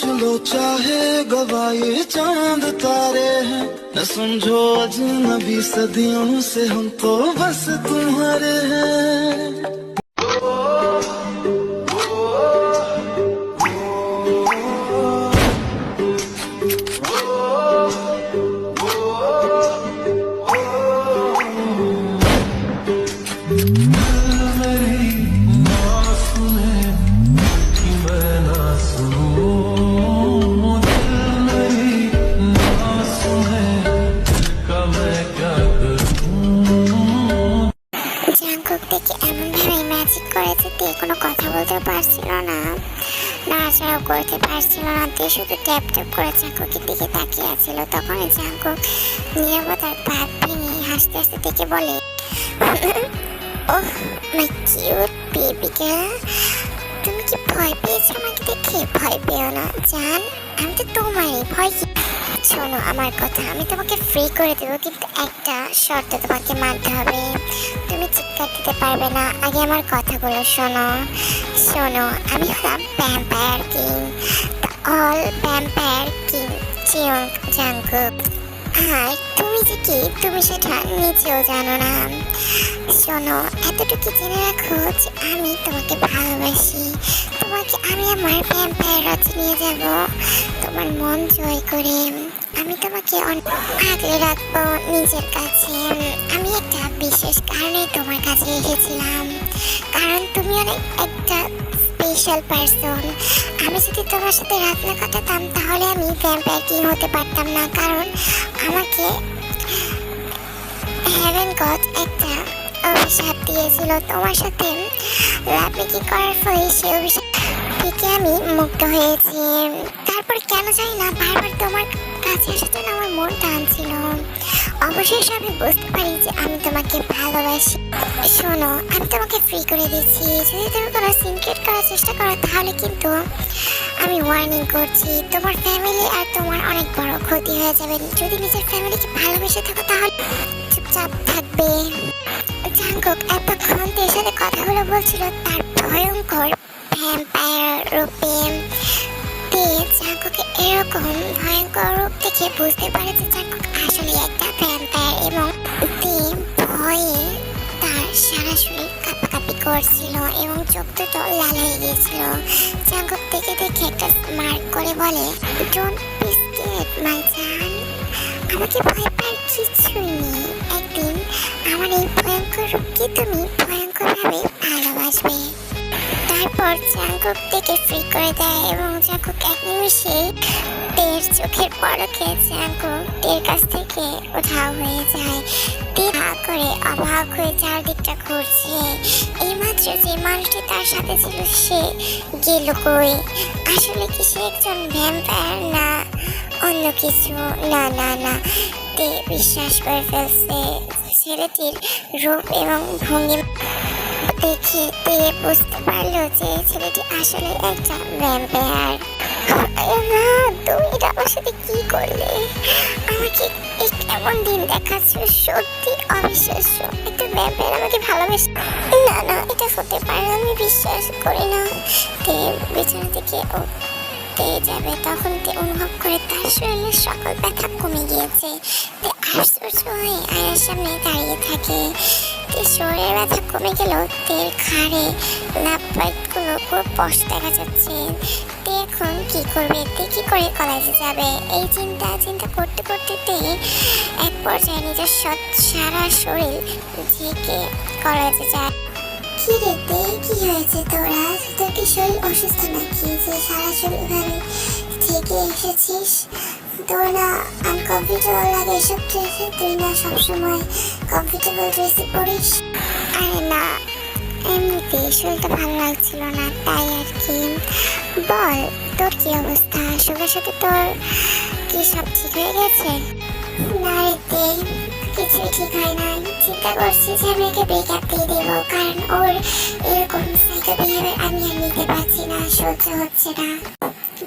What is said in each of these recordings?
पूछ लो चाहे गवाए चांद तारे हैं, न समझो अजनबी सदियों से हम तो बस तुम्हारे हैं। দেখে এমনভাবে ম্যাজিক করেছে তে কোনো কথা বলতে পারছিল না, নাড়াচাড়াও করতে পারছিল না। তে শুধু ট্যাপ ট্যাপ করে জাঙ্কুকের দিকে তাকিয়ে আছিল। তখনই জাঙ্কুক নীরবতার পাত ভেঙে হাসতে হাসতে থেকে বলে, ওহ মাই কিউট বেবি গার্ল, তুমি কি ভয় পেয়েছো আমাকে দেখে? ভয় পেও না জান, আমি তো তোমারই ভয়। শোনো আমার কথা, আমি তোমাকে ফ্রি করে দেবো, কিন্তু একটা শর্ত তোমাকে মানতে হবে। তুমি চিৎকার দিতে পারবে না, আগে আমার কথাগুলো শোনো। শোনো, আমি হলাম vampire king, the all vampire king Jungkook. আর তুমি যে কি, তুমি সেটা নিজেও জানো না। শোনো, এতটুকু জেনে রাখো যে আমি তোমাকে ভালোবাসি। তোমাকে আমি আমার ভ্যাম্পায়ার রাজ্যে নিয়ে যাব, তোমার মন জয় করে আমি তোমাকে আগলে রাখবো নিজের কাছে। আমি একটা বিশেষ কারণে তোমার কাছে এসেছিলাম, কারণ তুমি অনেক একটা স্পেশাল পারসন। আমি যদি তোমার সাথে রাত না কাটাতাম তাহলে আমি ভ্যাম্পায়ার কিং হতে পারতাম না, কারণ আমাকে হেভেন গড একটা অভিশাপ দিয়েছিল। তোমার সাথে লাভমেকিং করার ফলে সে অভিশাপ থেকে আমি মুক্ত হয়েছি। তারপর কেন জানি না বারবার তোমার কাছে আসার জন্য আমার মন টানছিল। অবশেষে আমি বুঝতে পারি যে আমি তোমাকে ভালোবাসি। শোনো, আমি তোমাকে ফ্রি করে দিচ্ছি। যদি তুমি কোনো সিক্রেট করার চেষ্টা করো তাহলে কিন্তু আমি ওয়ার্নিং করছি, তোমার ফ্যামিলি আর তোমার অনেক বড় ক্ষতি হয়ে যাবে। যদি নিজের ফ্যামিলিকে ভালোবেসে থাকো তাহলে চুপচাপ থাকবে। জাঙ্কুক এতক্ষণ এর সাথে কথাগুলো বলছিল তার ভয়ঙ্কর ভ্যাম্পায়ার রূপে। জাঙ্কুকে এরকম ভয়ঙ্কর রূপ দেখে বুঝতে পারে যে জাঙ্কুক আসলে একটা ভ্যাম্পায়ার, এবং ভয়ে তার সারা শরীর কাঁপাকাঁপি করছিল এবং চোখ দুটো লাল হয়ে গিয়েছিল। জাঙ্কুক দেখে দেখে একটা স্মার্ট করে বলে, ডোন্ট বি স্কেয়ার্ড মাই জান, আমাকে ভয় পাওয়ার কিছুই নেই। একদিন আমার এই ভয়ঙ্কর রূপকে তুমি ভয়ঙ্করভাবে ভালোবাসবে। তারপর জাঙ্কুক থেকে ফ্রি করে দেয় এবং জাঙ্কুক এক নিমিষে তের চোখের পলকে জাঙ্কুক তের কাছ থেকে উধাও হয়ে যায়। তে করে অবাক হয়ে চারদিকটা ঘুরছে। এইমাত্র যে মানুষটি তার সাথে ছিল সে গেল কই? আসলে কি সে একজন ভ্যাম্পায়ার না অন্য কিছু? না না না, তে বিশ্বাস করে ফেলছে। ছেলেটির রূপ এবং ভঙ্গিমা দেখে তে বুঝতে পারলো যে ছেলেটি আসলে একটা ভ্যাম্পায়ার। না, তুমি এটা আমার সাথে কি করলে? আমাকে এমন দিন দেখাচ্ছ, সত্যি অবিশ্বাস্য। একটা ভ্যাম্পায়ার আমাকে ভালোবাসে? না না, এটা হতে পারে না, আমি বিশ্বাস করি না। তে বিছানা থেকে উঠতে যাবে, তখন তে অনুভব করে তার শরীরের সকল ব্যথা কমে গিয়েছে। তে আশ্চর্য হয়ে আয়নার সামনে দাঁড়িয়ে থাকে। শরীরের ব্যথা কমে গেল, তের ঘাড়ে নাপগুলো পুরো স্পষ্ট দেখা যাচ্ছে। তে এখন কি করবে? তে কি করে কলেজে যাবে? এই চিন্তা করতে করতে তে এক পর্যায়ে নিজের সারা শরীর ঝেঁকে কলেজে যায়। কি রে তে, কি হয়েছে তোরা? তোর কি শরীর অসুস্থ নাকি যে সারা শরীর ভাবে ঝেঁকে এসেছিস? তোর না আনকমফর্টেবল লাগে এসব ড্রেসে? তুই না সবসময় কমফর্টেবল ড্রেসে পরিস? আরে না, এমনিতে শরীরটা ভালো লাগছিল না, তাই আর কি। বল, তোর কি অবস্থা? সবার সাথে তোর কি সব ঠিক হয়ে গেছে? না রে তে, কিছুই ঠিক হয় না। চিন্তা করছি যে আমি একে ব্রেকআপ দিয়ে দেবো, কারণ ওর এরকম সাইকো বিহেভিয়ার আমি আর নিতে পারছি না, সহ্য হচ্ছে না।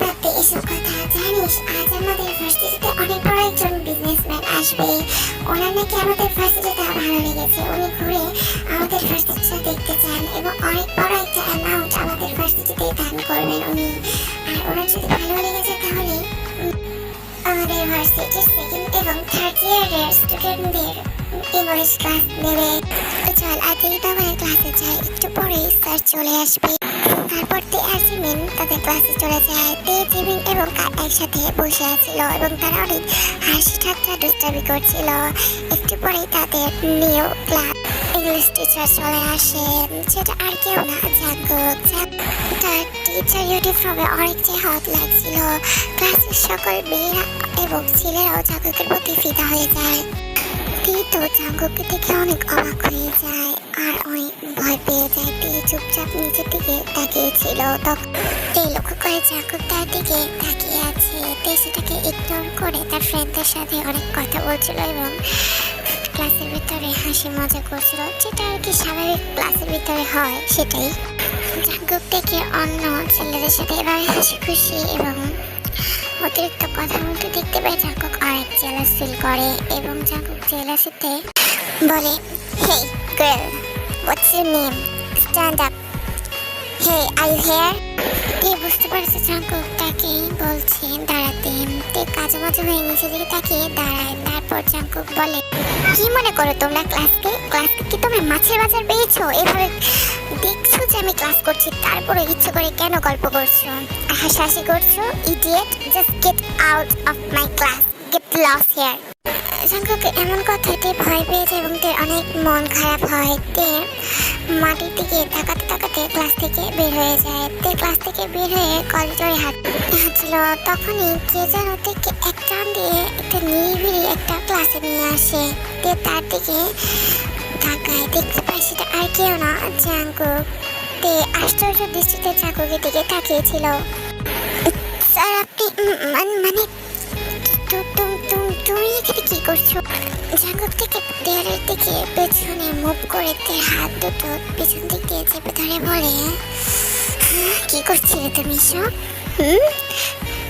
বাদে এসব কথা। জানিস, আজ আমাদের ভার্সিটিতে অনেক বড় একজন বিজনেসম্যান আসবে। ওনার নাকি আমাদের ভার্সিটিটা ভালো লেগেছে। উনি ঘুরে আমাদের ভার্সিটিটা দেখতে চান এবং অনেক বড় একটা অ্যামাউন্ট আমাদের ভার্সিটিতে দান করবেন উনি। আর ওনার যদি ভালো লেগেছে ইউনিভার্সিটির সেকেন্ড এবং থার্ড ইয়ারের স্টুডেন্টদের ইংলিশ ক্লাস নেবে। চল আর দেরি না করে ক্লাসে যাই, একটু পরেই স্যার চলে আসবে। তারপর তে আর জিমিন তাদের ক্লাসে চলে যায়। তে, জিমিন এবং কার একসাথে বসে আছিল এবং তারা অনেক হাসি ঠাট্টা দুষ্টামি করছিল। একটু পরেই তাদের নিউ ক্লাস ইংলিশ টিচার চলে আসে, সেটা আর কেউ না, জাঙ্কুক। তার টিচার ইউনিফর্মে অনেক যে হট লাগছিল। ক্লাসের সকল মেয়েরা এবং ছেলেরাও জাঙ্কুকের প্রতি ফিদা হয়ে যায়। তো জাঙ্কুককে দেখে অনেক অবাক হয়ে যায় আর অনেক ভয় পেয়ে যায়। তে চুপচাপ নিচের দিকে তাকিয়েছিল। তখন তে লক্ষ্য করে জাঙ্কুক তার দিকে তাকিয়ে আছে। তে সেটাকে ইগনোর করে তার ফ্রেন্ডদের সাথে অনেক কথা বলছিল এবং ক্লাসের ভিতরে হাসি মজা করছিল, যেটা আর কি স্বাভাবিক ক্লাসের ভিতরে হয় সেটাই। জাঙ্কুক থেকে অন্য ছেলেদের সাথে এভাবে হাসি খুশি এবং অতিরিক্ত কথা বলতে দেখতে পেয়ে জাঙ্কুক অনেক জেলাস ফিল করে এবং জাঙ্কুক জেলাসিতে বলে, hey girl, what's your name, stand up, hey are you here. তে বুঝতে পারছে জাঙ্কুক তাকে বলছে দাঁড়াতে। তে কাজে মজা হয়ে নিচে দিকে তাকিয়ে দাঁড়ায়। তারপর জাঙ্কুক বলে, কি মনে করো তোমরা ক্লাসকে কি তোমরা মাছের বাজার পেয়েছো? এভাবে দেখছো যে আমি ক্লাস করছি, তারপরে ইচ্ছে করে কেন গল্প করছো, হাসাহাসি করছো? Idiot, just get out of my class, get lost here. Jungkook এমন কথাতে ভয় পেয়ে যায় এবং তার অনেক মন খারাপ হয়। তে মাটির দিকে তাকাতে তাকাতে ক্লাস থেকে বের হয়ে যায়। তে ক্লাস থেকে বের হয়ে করিডোরে হাঁটছিল। তখনই কে যেন থেকে এক টান দিয়ে একটা নিরিবিলি একটা ক্লাসে নিয়ে আসে। তে তার দিকে তাকায়, দেখতে পায় সেটা আর কেউ না, জাঙ্কুক। তে আশ্চর্য দৃষ্টিতে জাঙ্কুকের দিকে তাকিয়েছিল। স্যার আপনি মানে তুমি এখানে কি করছো? জাঙ্কুক থেকে দেয়ালের দিকে পেছনে মুভ করে তে হাত দুটো পেছন দিক দিয়ে চেপে ধরে বলে, কি করছিলে তুমি সব?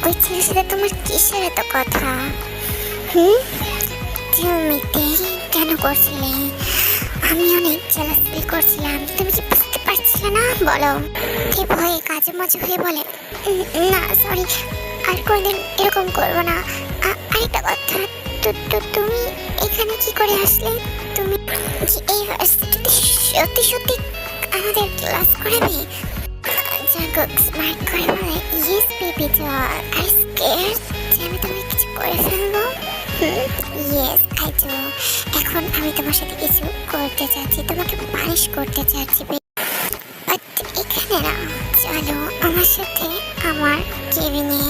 ওই ছেলের সাথে তোমার কিসের এত কথা? তুমি কেন করছিলে? আমি অনেক জেলাস ফিল করছিলাম, তুমি কি বুঝতে পারছিলে না? বলো। তে ভয়ে কাজে মজা হয়ে বলে, না সরি, আর কোনদিন এরকম করবো না। আরেকটা কথা, তুমি এখানে কি করে আসলে? তুমি কি এই ইউনিভার্সিটিতে সত্যি সত্যি আমাদের ক্লাস করাবে? জাঙ্কুক স্মার্ট করে বলে, yes baby doll, I scared যে আমি তোমাকে কিছু করে ফেলবো। Yes I do. এখন আমি তোমার সাথে কিছু করতে চাচ্ছি, তোমাকে পানিশ করতে চাচ্ছি। বাট এখানে না, চলো আমার সাথে আমার কেবিনে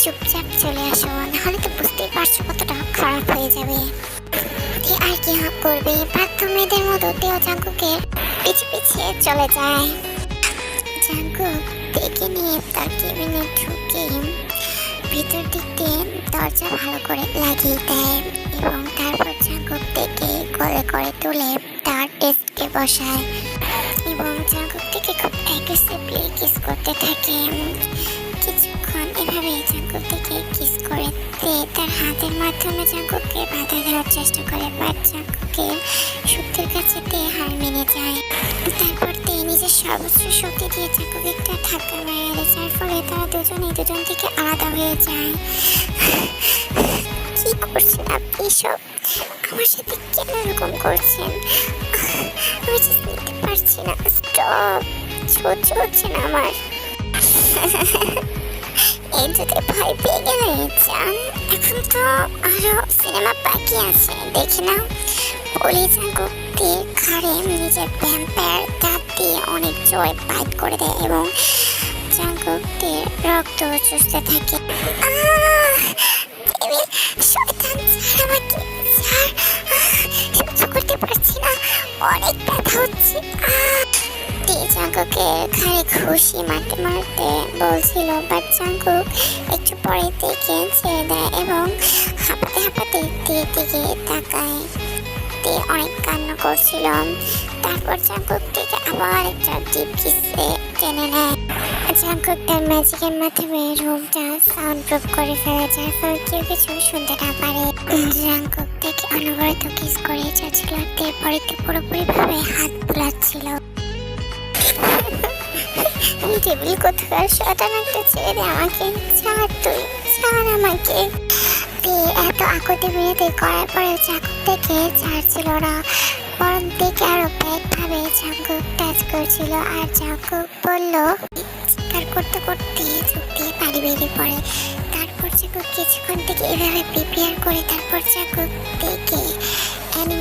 চুপচাপ চলে আসো, নাহলে তো বুঝতেই পারছো কতটা খারাপ হয়ে যাবে। আর কি করবে, বাধ্য মেয়েদের মতো তেও জাঙ্কুকের পিছে পিছে চলে যায়। জাঙ্কুক দেখে নিয়ে তার কেবিনে ঢুকে ভিতর দিক দিয়ে দরজা ভালো করে লাগিয়ে দেয় এবং তারপর জাঙ্কুক থেকে কোলে করে তুলে তার ডেস্কে বসায় এবং জাঙ্কুক থেকে খুব অ্যাগ্রেসিভলি কিস করতে থাকে। কিছুক্ষণ এভাবে জাঙ্কুক থেকে কিস করে তার হাতের মাধ্যমে জাঙ্কুককে বাধা দেওয়ার চেষ্টা করে, বাট জাঙ্কুকের শক্তির কাছে হার মেনে যায়। তারপর নিজের সর্বোচ্চ শক্তি দিয়ে জাঙ্কুকে একটা ধাক্কা মেরে, যার ফলে তারা দুজন থেকে আলাদা হয়ে যায়। কি করছেন আপনি সব? আমার সাথে কেন এরকম করছেন? আমি জাস্ট নিতে পারছি না, স্টপ, সহ্য হচ্ছে না আমার। এই যদি ভয় পেয়ে গেলে চান, এখন তো আরো সিনেমা বাকি আছে, দেখে নাও। বলি জাঙ্কুককে ঘাড়ে নিজের ভ্যাম্পায়ার দাঁত দিয়ে অনেক জোরে বাইট করে দেয় এবং জাঙ্কুকের রক্ত চুষতে থাকে। শয়তান, ছাড় আমাকে, ছাড়, সহ্য করতে পারছি না, অনেক ব্যথা হচ্ছে। জাঙ্কুকের ঘাড়ে ঘুষি মারতে মারতে বলছিল, বাট জাঙ্কুক একটু পরে থেকে ছেড়ে দেয় এবং হাঁপাতে হাঁপাতে দিকে তাকায়। অনেক কান্না করছিল। তারপর জাঙ্কুক থেকে আবার একটা ডিপ কিসে টেনে নেয়। জাঙ্কুক তার ম্যাজিকের মাধ্যমে রুমটা সাউন্ড প্রুফ করে ফেলে, যার ফলে কেউ কিছু শুনতে না পারে। জাঙ্কুক থেকে অনবরত কিস করে যাচ্ছিল, তারপরে পুরোপুরিভাবে হাত বুলাচ্ছিল। আমি টেবিল কোথাকার শয়তান একটা ছেড়ে দে আমাকে, ছাড়, তুই ছাড় আমাকে। এত আকুতি বিনতি করার পরে চাকুক দেখে ছাড়ছিল না, বরং দেখে আরো ব্যাগভাবে চাকুক টাচ করছিল। আর চাকুক বলল, চিৎকার করতে করতে চোখ দিয়ে পানি বেরিয়ে পড়ে। তারপর চাকুক কিছুক্ষণ থেকে এভাবে প্রিপেয়ার করে তারপর চাকুক দেখে অ্যানিমেল